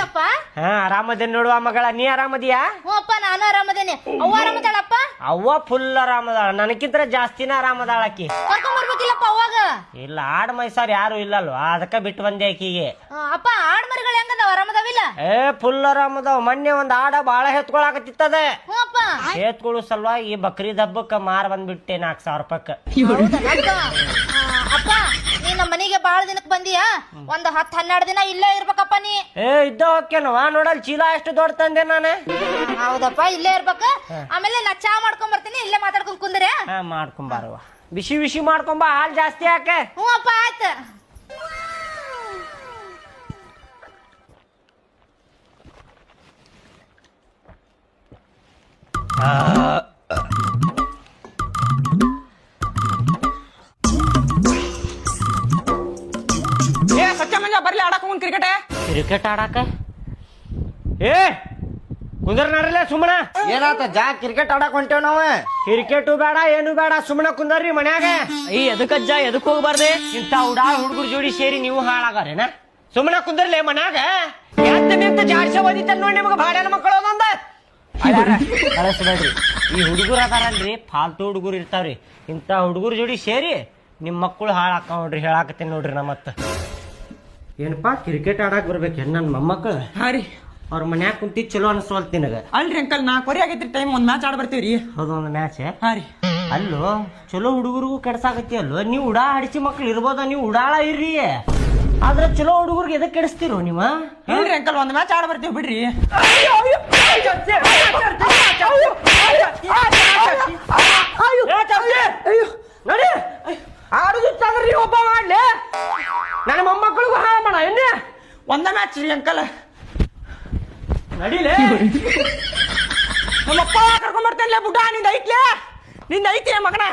ಆರಾಮದಿಯಪ್ಪ? ಹಾ ಆರಾಮದೇನ್ ನೋಡುವ ಮಗಳ, ನೀ ಆರಾಮದಿಯಾ? ಹ್ಞೂ ಅಪ್ಪ, ನಾನು ಆರಾಮದೇನೆ. ಅವ್ವ ಆರಾಮದಾಳಪ್ಪ? ಅವ್ವ ಫುಲ್ ಆರಾಮದಾಳ, ನನಗಿಂತ ಜಾಸ್ತಿನ ಆರಾಮದಾಳ ಆಕಿ. ಕರ್ಕೊಂಡ್ ಬರ್ಬೇಕಿಲ್ಲಪ್ಪ ಅವಾಗ? ಇಲ್ಲ, ಆಡ್ ಮೈಸಾರ್ ಯಾರು ಇಲ್ಲಲ್ವಾ, ಅದಕ್ಕ ಬಿಟ್ಟು ಬಂದೆ ಆಕಿಗೆ. ಅಪ್ಪ ಆಡ್ ಮರಿಗಳು ಹೆಂಗದಾವ, ಆರಾಮದಾವಿಲ್ಲ? ಫುಲ್ ಆರಾಮದಾವ. ಮೊನ್ನೆ ಒಂದ್ ಆಡ ಬಾಳ ಹೆತ್ಕೊಳಕತ್ತಿತ್ತದ. ಹ್ಞೂ ಅಪ್ಪ. ಹೆತ್ಕೊಳು ಸಲುವಾಗಿ ಬಕ್ರೀದ್ ಹಬ್ಬಕ್ಕ ಮಾರ್ ಬಂದ್ಬಿಟ್ಟೆ 4,000 ರೂಪಾಯಿಕ್ಕ. ಅಪ್ಪ ನೀ ನಮ್ಮ ಮನೆಗೆ ಬಾಳ ದಿನಕ್ ಬಂದಿಯಾ? ಒಂದ್ 10-12 ದಿನ ಇಲ್ಲೇ ಇರ್ಬೇಕಪ್ಪ ನೀ. ಇದ್ದ ಹೋಗ್ಯನವ, ನೋಡಲ್ ಚೀಲ ಎಷ್ಟು ದೊಡ್ಡ ತಂದೆ ನಾನು. ಹೌದಪ್ಪ, ಇಲ್ಲೇ ಇರ್ಬೇಕ. ಆಮೇಲೆ ನಾ ಚಾ ಮಾಡ್ಕೊಂಡ್ ಬರ್ತೀನಿ, ಇಲ್ಲೇ ಮಾತಾಡ್ಕೊಂಡ್ ಕುಂದ್ರೆ. ಮಾಡ್ಕೊಂಬಾರವ, ಬಿಸಿ ಬಿಸಿ ಮಾಡ್ಕೊಂಬ, ಹಾಲ್ ಜಾಸ್ತಿ ಹಾಕ. ಹ್ಞೂ ಅಪ್ಪ, ಆಯ್ತು. ಸತ್ಯ ಮಂಜ ಬರ್ಲಿ ಆಡಕ್ ಹೋಗ್ ಕ್ರಿಕೆಟ್ ಆಡಾಕ. ಕುಂದರ್ ನಡ್ರಲ್ಲ ಸುಮ್ಮನ. ಏನಾತ ಜಾ ಕ್ರಿಕೆಟ್ ಆಡಕ್ ಹೊಂಟೇವ್ ನಾವ. ಕ್ರಿಕೆಟು ಬೇಡ ಏನು ಬೇಡ, ಸುಮ್ಮನ ಕುಂದರ್ರಿ ಮನ್ಯಾಗ. ಎದಕ್ಕಜ್ಜ ಎದಕ್ ಹೋಗ್ಬಾರ್ದೆ? ಇಂತ ಉಡಾ ಹುಡುಗರು ಜೋಡಿ ಸೇರಿ ನೀವು ಹಾಳಾಗಾರೇನ? ಸುಮ್ಮನ ಕುಂದರ್ಲೆ ಮನ್ಯಾಗ. ಎಂತ ಜಾಡ್ಸ ಓದಿತ್ತ ನೋಡಿ ನಿಮ್ಗೆ ಭಾಡ್ಯಾನ ಮಕ್ಕಳು ಒಂದೊಂದ ಕಳಿಸ್ಬೇಡ್ರಿ. ಈ ಹುಡುಗರು ಅದಾರಲ್ರಿ, ಫಾಲ್ತು ಹುಡುಗರು ಇರ್ತಾವ್ರಿ. ಇಂತ ಹುಡುಗರು ಜೋಡಿ ಸೇರಿ ನಿಮ್ ಮಕ್ಕಳು ಹಾಳಾಕ ನೋಡ್ರಿ. ಹೇಳಾಕತ್ತೀನಿ ನೋಡ್ರಿ ನಾ ಮತ್ತ. ಏನಪ್ಪಾ ಕ್ರಿಕೆಟ್ ಆಡಾಕ್ ಬರ್ಬೇಕು ನನ್ ಮೊಮ್ಮಕ್ಕಳು? ಹಾ ರೀ, ಅವ್ರ ಮನ್ಯಾಗ ಕುಂತಿ ಚಲೋ ಅನ್ಸೋಲ್ತ ನಿನಗ? ಅಲ್ರಿ ಅಂಕಲ್, 4 ವರೆ ಆಗೈತ್ರಿ ಟೈಮ್. ಒಂದ್ ಮ್ಯಾಚ್ ಆಡ್ ಬರ್ತೀವ್ರಿ. ಹೌದೊಂದು ಮ್ಯಾಚ್. ಹಾ ರೀ. ಅಲ್ಲೋ ಚಲೋ ಹುಡುಗರಿಗೂ ಕೆಡ್ಸಾಕತ್ತಿ ಅಲ್ಲೋ. ನೀವು ಉಡಾ ಹಡಿಸಿ ಮಕ್ಳು ಇರ್ಬೋದ, ನೀವು ಉಡಾಳ ಇರ್ರಿ. ಆದ್ರ ಚಲೋ ಹುಡುಗರ್ಗೆ ಎದಕ್ ಕೆಡಿಸ್ತಿರೋ ನೀವ? ಇಲ್ರಿ ಅಂಕಲ್, ಒಂದ್ ಮ್ಯಾಚ್ ಆಡ್ ಬರ್ತೀವಿ ಬಿಡ್ರಿ. ನೋಡಿ ಆಡುದಿತ್ತಾದ್ರಿ ಒಬ್ಬ ಮಾಡ್ಲಿ, ನನ್ನ ಮೊಮ್ಮಕ್ಕಳಿಗೂ ಹಾಳ ಮಾಡ ಎಣ್ಣೆ. ಒಂದ ಮ್ಯಾಚ್ ರೀ ಅಂಕಲ್. ನಡಿಲೇ, ನಮ್ಮಪ್ಪ ಕರ್ಕೊಂಡ್ ಬರ್ತೇನೆ. ಬುಡ್ಡ ನಿಂದ ಐತ್ಲೇ, ನಿಂದ ಐತಿ ಮಗನ.